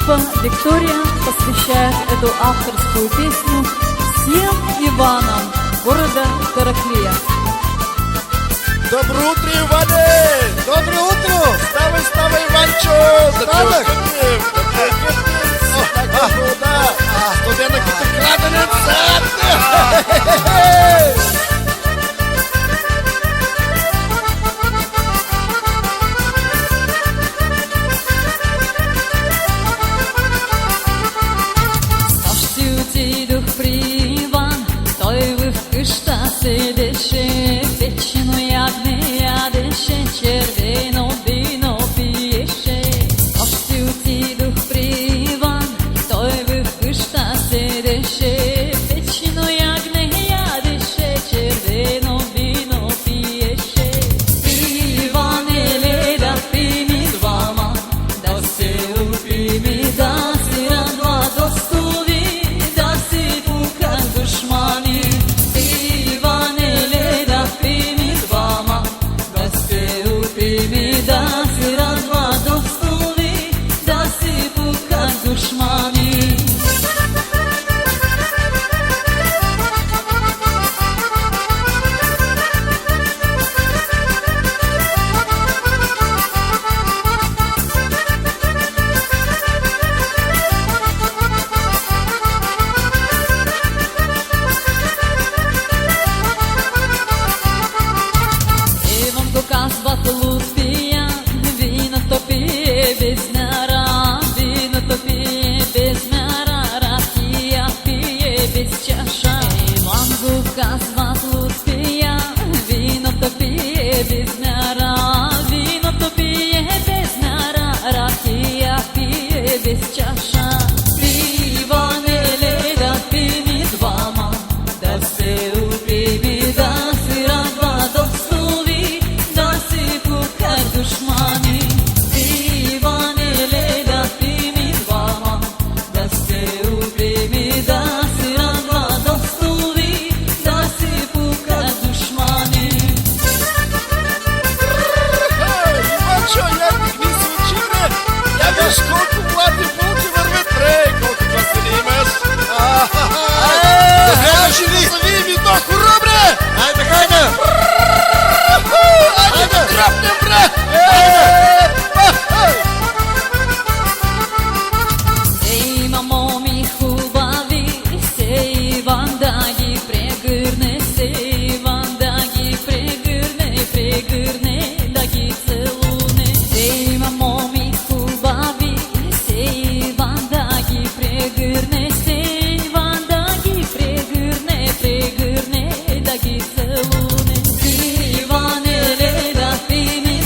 группа «Виктория» посвящает эту авторскую песню всем Иванам города Тараклия. Доброе утро, Иване! Доброе утро! Вставай, вставай, Иванчо! Вставай! Да! Студенток, ты краденец! Седеше, печено ягне ядеше, червено вино пиеше. Още отидох при Иван, той в къща седеше, печено ягне ядеше, червено вино пиеше. Иване, ле да пими двама, да се опими, да си радва достови, да си пука душмани. Казват Лутфия, виното пие без мяра, виното пие без мяра, ракия пие без чаша. Иване, ле да пими двама, да се опими, да си радва достови, да си пука душмани. Иване, ле да пими двама, да се опими, да си радва достови, виж колко млади булки вървят, колко пастели имаш. Да живи! Зави ми до хора, бре! Айде, хайде! Айде, да тръпнем, бре! Ей, мамо ми хубави, се Иван да ги прегърне, се Иван да ги прегърне, прегърне, да ги целуне. Ей, мамо ми хубави, се Иван да ги прегърне, се Иван да ги прегърне, прегърне, да ги целуне. Иване, ле да пими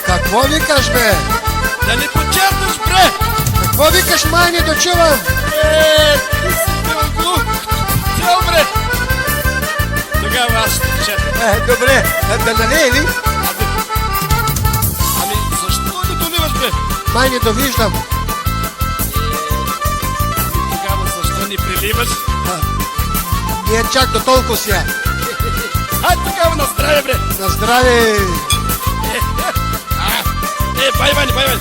Какво викаш, бе? Да не почерпаш, бре! Какво викаш, май, не дочувам? Ти си бил глух! Цел, бре! Тогава аз ще почерпя. Добре, да налее ли? Ами, защо не доливаш, бре? Май не довиждам. Тогава защо не приливаш? Не чак до толкова сега. Ай, тогава на здраве, бре! На здраве! Бай, Ваня!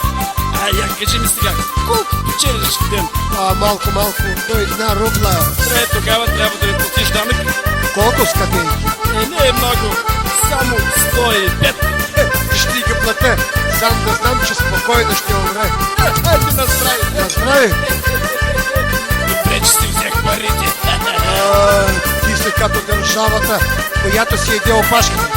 Я кажи ми сега, колко печелиш в ден? Малко, до 1 рубла. Тогава трябва да ви платиш данък. Колко скъпи? Не е много, само 105. Ще ги платя. Сам да знам, че спокойно ще умре. Хайде на здраве. На здраве! Добре, че си взех парите. Ти си като държавата, която си еде опашката.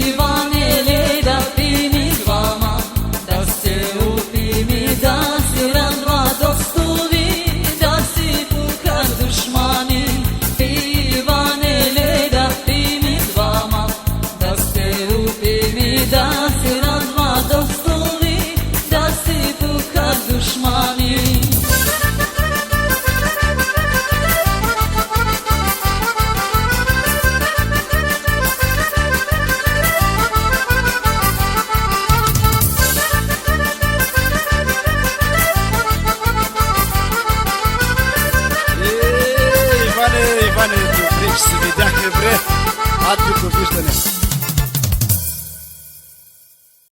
Иванеле, да пими двама, да се опими, да се радва достови, да си пука душмани. Иванеле, да пими двама, да се опими, да се радва достови, да си пука душмани. Иване, добре, че се видяхме, бре. Довиждане.